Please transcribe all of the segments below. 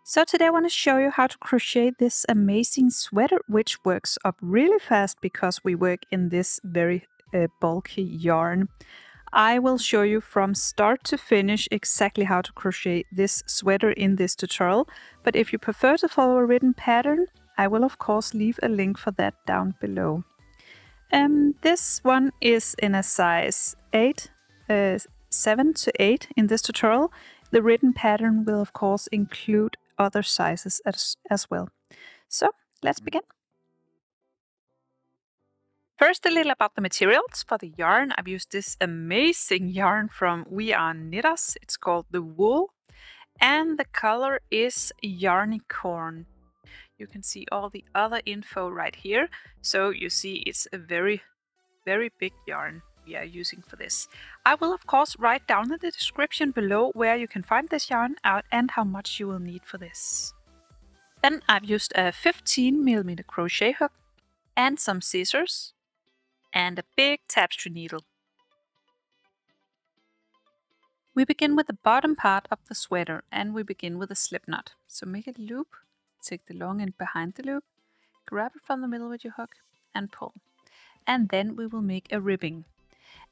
So today I want to show you how to crochet this amazing sweater, which works up really fast because we work in this very bulky yarn. I will show you from start to finish exactly how to crochet this sweater in this tutorial, but if you prefer to follow a written pattern, I will of course leave a link for that down below. This one is in a size 7 to 8 in this tutorial. The written pattern will of course include other sizes as well. So let's begin. First, a little about the materials. For the yarn, I've used this amazing yarn from We Are Knitters. It's called the wool, and the color is Yarnicorn. You can see all the other info right here. So you see it's a very big yarn we are using for this. I will of course write down in the description below where you can find this yarn out and how much you will need for this. Then I've used a 15mm crochet hook and some scissors and a big tapestry needle. We begin with the bottom part of the sweater and we begin with a slip knot. So make a loop, take the long end behind the loop, grab it from the middle with your hook and pull. And then we will make a ribbing.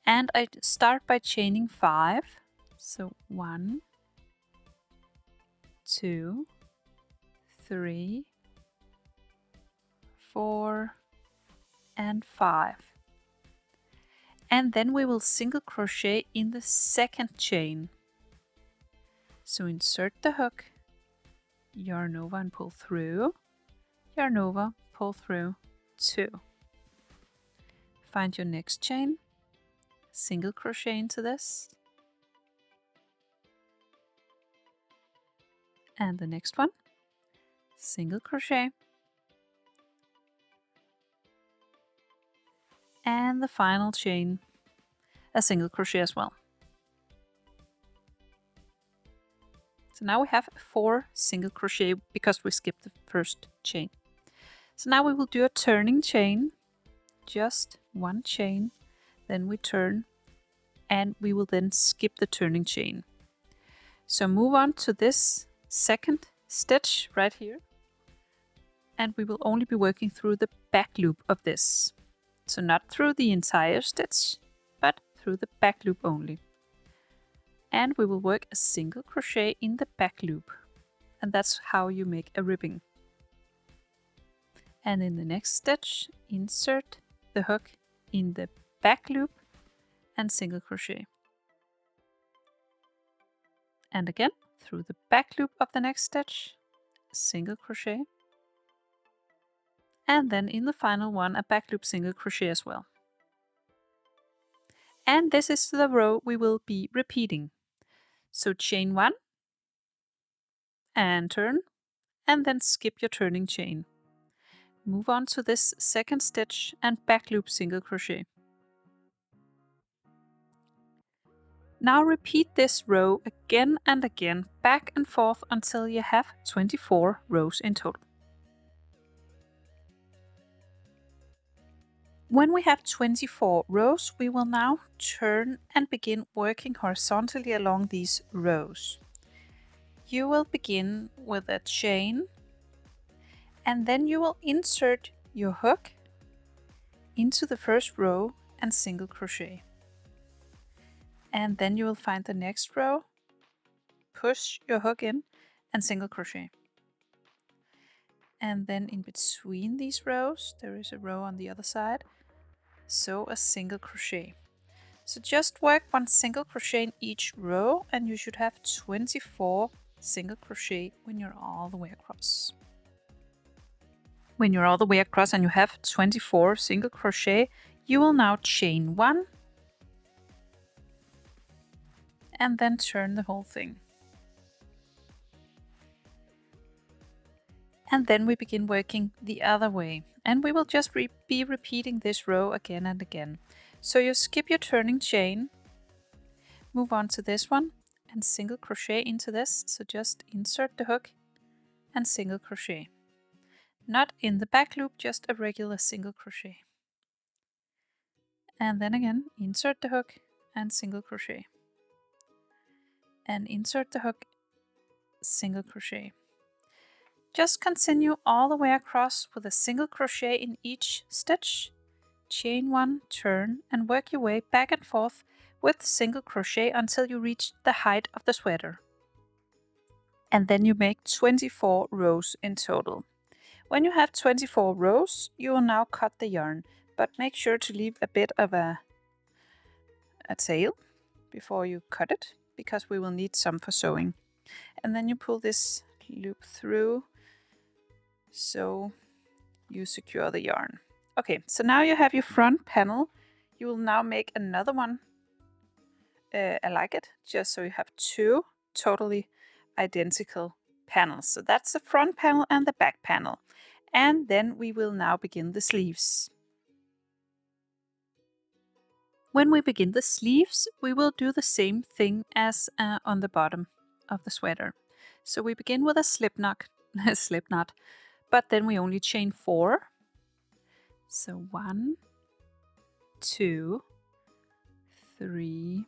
And I start by chaining 5. So 1, 2, 3, 4, and 5. And then we will single crochet in the second chain. So insert the hook, yarn over and pull through, yarn over, pull through, 2. Find your next chain, single crochet into this, and the next one, single crochet, and the final chain, a single crochet as well. So now we have 4 single crochet because we skipped the first chain. So now we will do a turning chain, just 1 chain, then we turn, and we will then skip the turning chain. So move on to this second stitch right here, and we will only be working through the back loop of this. So not through the entire stitch, but through the back loop only. And we will work a single crochet in the back loop, and that's how you make a ribbing. And in the next stitch, insert the hook in the back loop and single crochet. And again, through the back loop of the next stitch, single crochet. And then in the final one, a back loop single crochet as well. And this is the row we will be repeating. So chain 1 and turn, and then skip your turning chain. Move on to this second stitch and back loop single crochet. Now repeat this row again and again, back and forth until you have 24 rows in total. When we have 24 rows, we will now turn and begin working horizontally along these rows. You will begin with a chain, and then you will insert your hook into the first row and single crochet. And then you will find the next row, push your hook in and single crochet. And then in between these rows, there is a row on the other side, so a single crochet. So just work 1 single crochet in each row and you should have 24 single crochet when you're all the way across. When you're all the way across and you have 24 single crochet, you will now chain 1 and then turn the whole thing. And then we begin working the other way, and we will just be repeating this row again and again. So you skip your turning chain, move on to this one and single crochet into this. So just insert the hook and single crochet. Not in the back loop, just a regular single crochet. And then again, insert the hook and single crochet. And insert the hook, single crochet. Just continue all the way across with a single crochet in each stitch. Chain 1, turn, and work your way back and forth with single crochet until you reach the height of the sweater. And then you make 24 rows in total. When you have 24 rows, you will now cut the yarn, but make sure to leave a bit of a tail before you cut it, because we will need some for sewing. And then you pull this loop through so you secure the yarn. Okay, so now you have your front panel. You will now make another one like it, just so you have two totally identical panels. So that's the front panel and the back panel. And then we will now begin the sleeves. When we begin the sleeves, we will do the same thing as on the bottom of the sweater. So we begin with a slip knot, but then we only chain 4. So 1, 2, 3,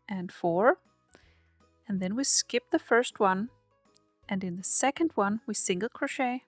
and 4. And then we skip the first one, and in the second one we single crochet,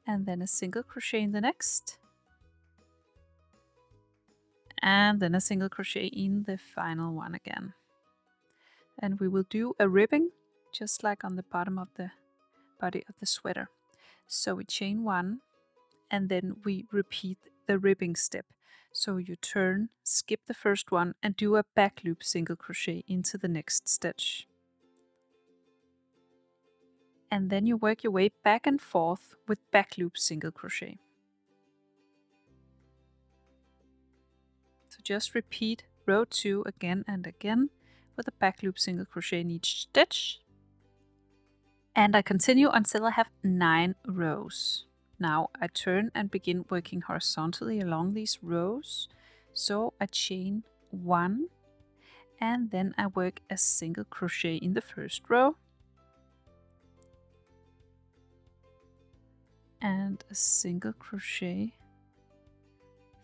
and then a single crochet in the next, and then a single crochet in the final one again. And we will do a ribbing just like on the bottom of the body of the sweater. So we chain 1, and then we repeat the ribbing step. So you turn, skip the first one, and do a back loop single crochet into the next stitch. And then you work your way back and forth with back loop single crochet. So just repeat row 2 again and again with a back loop single crochet in each stitch. And I continue until I have 9 rows. Now I turn and begin working horizontally along these rows. So I chain 1, and then I work a single crochet in the first row, and a single crochet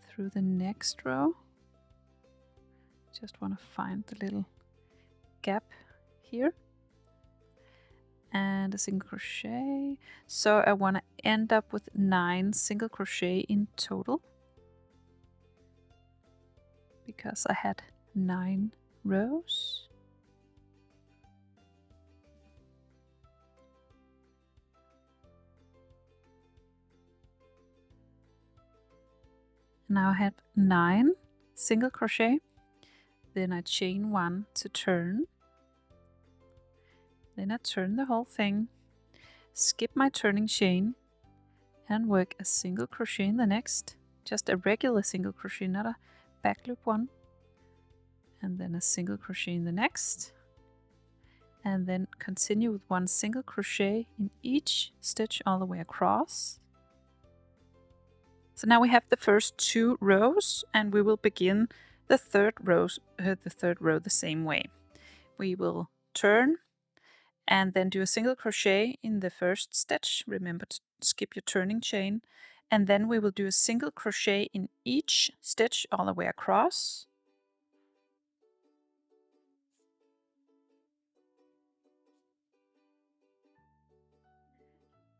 through the next row. Just want to find the little gap here, and a single crochet. So I want to end up with 9 single crochet in total, because I had 9 rows. Now I have 9 single crochet, then I chain 1 to turn, then I turn the whole thing, skip my turning chain, and work a single crochet in the next, just a regular single crochet, not a back loop one, and then a single crochet in the next, and then continue with 1 single crochet in each stitch all the way across. So now we have the first 2 rows, and we will begin the third row the same way. We will turn and then do a single crochet in the first stitch. Remember to skip your turning chain, and then we will do a single crochet in each stitch all the way across.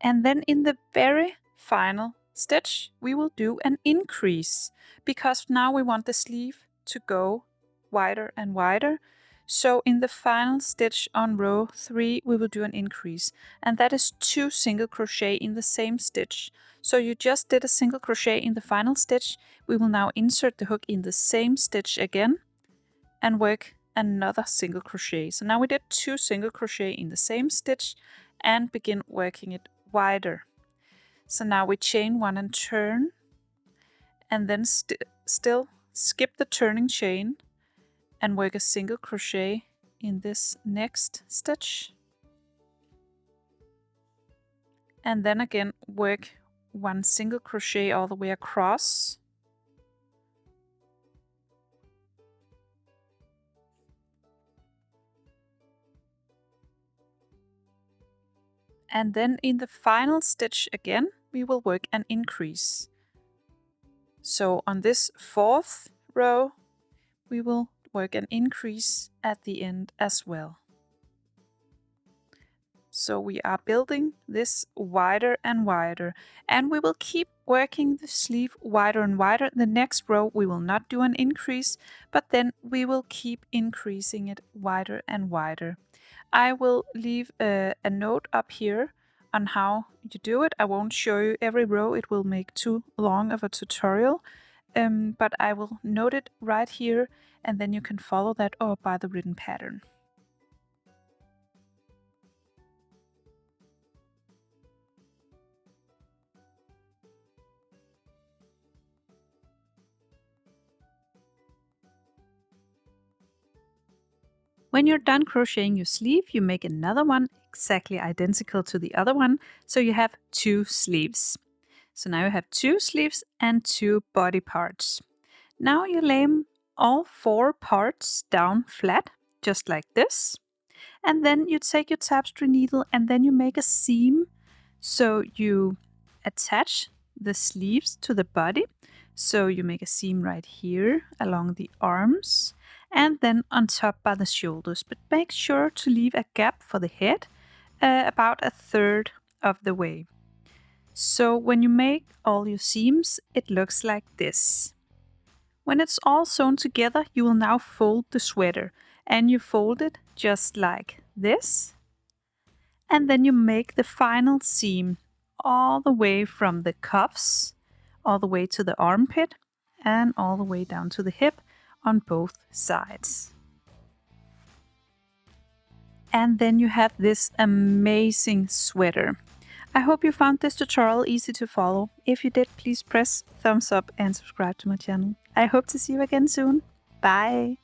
And then in the very final stitch, we will do an increase, because now we want the sleeve to go wider and wider. So in the final stitch on row 3, we will do an increase, and that is 2 single crochet in the same stitch. So you just did a single crochet in the final stitch. We will now insert the hook in the same stitch again and work another single crochet. So now we did 2 single crochet in the same stitch and begin working it wider. So now we chain 1 and turn, and then still skip the turning chain and work a single crochet in this next stitch, and then again work 1 single crochet all the way across, and then in the final stitch again we will work an increase. So on this 4th row we will work an increase at the end as well. So we are building this wider and wider, and we will keep working the sleeve wider and wider. The next row we will not do an increase, but then we will keep increasing it wider and wider. I will leave a note up here on how you do it. I won't show you every row, it will make too long of a tutorial, but I will note it right here, and then you can follow that or by the written pattern. When you're done crocheting your sleeve, you make another one exactly identical to the other one, so you have 2 sleeves. So now you have 2 sleeves and 2 body parts. Now you lay all 4 parts down flat, just like this. And then you take your tapestry needle and then you make a seam. So you attach the sleeves to the body. So you make a seam right here along the arms and then on top by the shoulders. But make sure to leave a gap for the head, about 1/3 of the way. So when you make all your seams, it looks like this. When it's all sewn together, you will now fold the sweater, and you fold it just like this. And then you make the final seam all the way from the cuffs, all the way to the armpit, and all the way down to the hip on both sides. And then you have this amazing sweater. I hope you found this tutorial easy to follow. If you did, please press thumbs up and subscribe to my channel. I hope to see you again soon. Bye!